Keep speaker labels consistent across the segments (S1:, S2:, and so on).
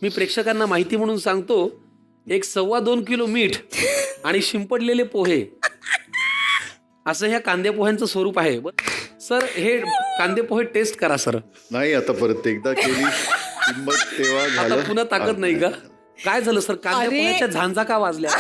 S1: मी प्रेक्षकांना माहिती म्हणून सांगतो, 1.25 किलो मीठ आणि शिंपडलेले पोहे असं ह्या कांदे पोह्यांचं स्वरूप आहे. सर हे कांदे पोहे टेस्ट करा सर.
S2: नाही आता परत एकदा केली किंमत तेव्हा
S1: आता
S2: झालं.
S1: पुन्हा ताकद नाही का? काय झालं सर, कांदे पोह्याच्या झांजा का वाजल्या?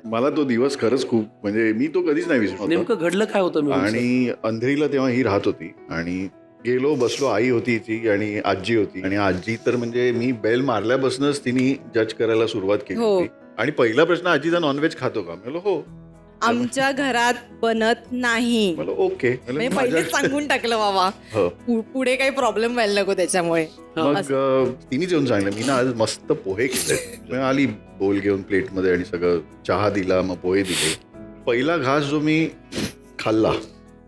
S2: मला तो दिवस खरंच खूप म्हणजे मी तो कधीच नाही विसरलो.
S1: नेमकं घडलं काय होतं? मी
S2: आणि अंधेरीला तेव्हा ही राहत होती आणि गेलो बसलो, आई होती ती आणि आजी होती. आणि आजी तर म्हणजे मी बेल मारल्यापासूनच तिने जज करायला सुरुवात केली होती. आणि पहिला प्रश्न, आजीचा नॉनव्हेज खातो का? म्हणलं हो.
S3: आमच्या घरात बनत नाही.
S2: मला ओके.
S3: म्हणजे पहिलेच सांगून टाकलं बाबा, पुढे काही प्रॉब्लेम व्हायला नको त्याच्यामुळे.
S2: मग तिने येऊन सांगितलं, मी ना आज मस्त पोहे केले. आली बोल घेऊन प्लेटमध्ये आणि सगळं चहा दिला, मग पोहे दिले. पहिला घास जो मी खाल्ला,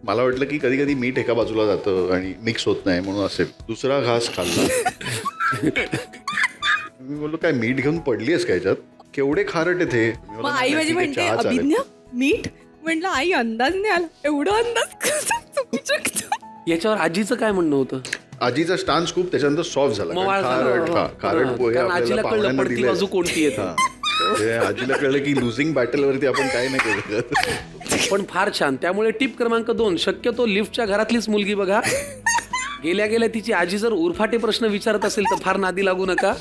S2: मला वाटलं की कधी कधी मीठ एका बाजूला जातं आणि मिक्स होत नाही म्हणून असेल. दुसरा घास खाल्ला, मी बोललो काय मीठ घेऊन पडली आहेस का याच्यात? केवढे खारट येते.
S3: मग आई माझी म्हणते अभिज्ञ मीठ. म्हटलं आई अंदाज नाही आला, एवढं अंदाज कसं चुकू शकतो?
S1: याच्यावर आजीचं काय म्हणणं होतं?
S2: आजीचा स्टान्स खूप त्याच्यानंतर सॉफ्ट झाला. खारट पोहे
S1: आजीला कळलं पडती बाजू कोणती आहे.
S2: आजीला कळलं की लुझिंग बॅटल वरती आपण काय नाही केलं.
S1: पण फार छान. त्यामुळे टिप क्रमांक 2, शक्यतो लिफ्टच्या घरातलीच मुलगी बघा. गेल्या गेल्या तिची आजी जर उरफाटे प्रश्न विचारत असेल तर फार नादी लागू नका.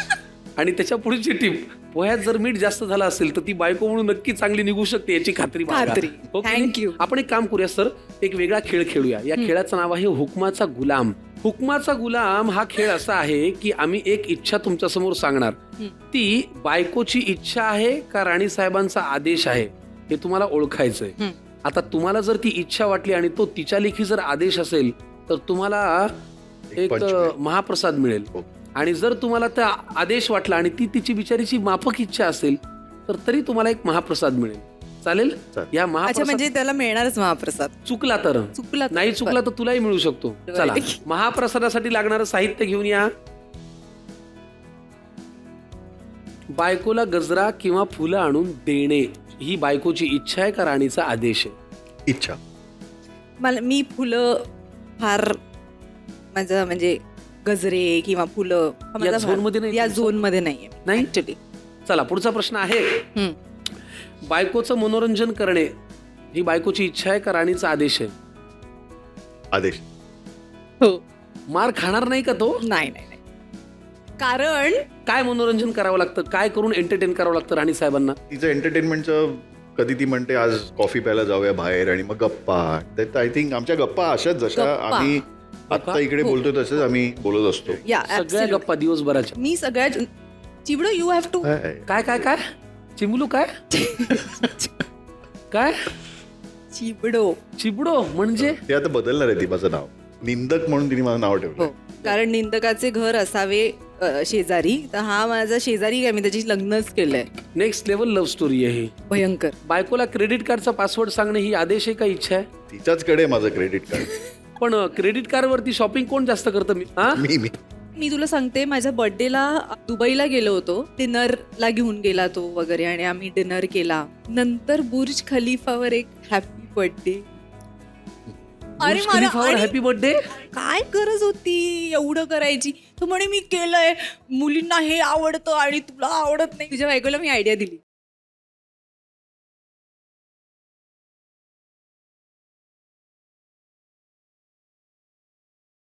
S1: आणि त्याच्या पुढची टिप, पोह्यात जर मीठ जास्त झालं असेल तर ती बायको म्हणून नक्की चांगली निघू शकते याची खात्री बाळगा.
S3: थँक्यू.
S1: आपण एक काम करूया सर, एक वेगळा खेळ खेळूया. या खेळाचं नाव आहे हुकमाचा गुलाम. हुकमाचा गुलाम हा खेळ असा आहे की आम्ही एक इच्छा तुमच्या समोर सांगणार. ती बायकोची इच्छा आहे का राणी साहेबांचा आदेश आहे हे तुम्हाला ओळखायचंय. आता तुम्हाला जर ती इच्छा वाटली आणि तो तिच्या लेखी जर आदेश असेल तर तुम्हाला एक महाप्रसाद मिळेल. आणि जर तुम्हाला त्या आदेश वाटला आणि ती तिची बिचारीची माफक इच्छा असेल तर तरी तुम्हाला एक महाप्रसाद मिळेल. चालेल? या महाप्रसाद
S3: म्हणजे त्याला मिळणारच महाप्रसाद.
S1: चुकला तर नाही, चुकला तर तुलाही मिळू शकतो. चला, महाप्रसादासाठी लागणारं साहित्य घेऊन या. बायकोला गजरा किंवा फुलं आणून देणे ही बायकोची इच्छा आहे का राणीचा आदेश आहे?
S2: इच्छा.
S3: मी फुलं फार माझं म्हणजे गजरे किंवा फुलं
S1: या झोनमध्ये नाही.
S3: या झोन मध्ये नाहीये
S1: नाही
S3: ऍक्च्युली.
S1: चला पुढचा प्रश्न आहे, बायकोचं मनोरंजन करणे ही बायकोची इच्छा आहे का राणीचा आदेश आहे?
S2: आदेश.
S3: हो.
S1: मार खाणार नाही का तो?
S3: नाही. कारण
S1: काय मनोरंजन करावं लागतं, काय करून एंटरटेन करावं लागतं राणी साहेबांना?
S2: तिचं एंटरटेनमेंटचं कधी ती म्हणते आज कॉफी प्यायला जाऊया बाहेर आणि मग गप्पा. आय थिंक आमच्या गप्पा अशाच जशा आम्ही आता इकडे बोलतोय तसंच आम्ही बोलत असतो.
S1: सगळ्या गप्पा दिवसभराच्या.
S3: मी सगळ्यात चिबडो यू हॅव टू
S1: काय काय काय चिमुलू काय काय चिबडो म्हणजे
S2: ते आता बदलणार आहे ती माझं नाव. निंदक म्हणून तिने माझं नाव ठेवलं.
S3: कारण निंदकाचे घर असावे शेजारी. तर हा माझा शेजारी काय, मी त्याची लग्नच केलंय.
S1: नेक्स्ट लेवल लव्ह स्टोरी आहे ही.
S3: भयंकर.
S1: बायकोला क्रेडिट कार्डचा पासवर्ड सांगणे ही आदेश आहे का इच्छा आहे?
S2: तिच्याचकडे माझं क्रेडिट कार्ड.
S1: पण क्रेडिट कार्ड वरती शॉपिंग कोण जास्त करतं?
S3: मी तुला सांगते, माझ्या बर्थडेला दुबईला गेलो होतो. डिनरला घेऊन गेला तो वगैरे आणि आम्ही डिनर केला. नंतर बुर्ज खलिफावर एक हॅपी बर्थडे. अरे
S1: हॅपी बर्थडे.
S3: काय गरज होती एवढं करायची? तो म्हणे मी केलंय, मुलींना हे आवडतं आणि तुला आवडत नाही. तुझ्या बायकोला मी आयडिया दिली,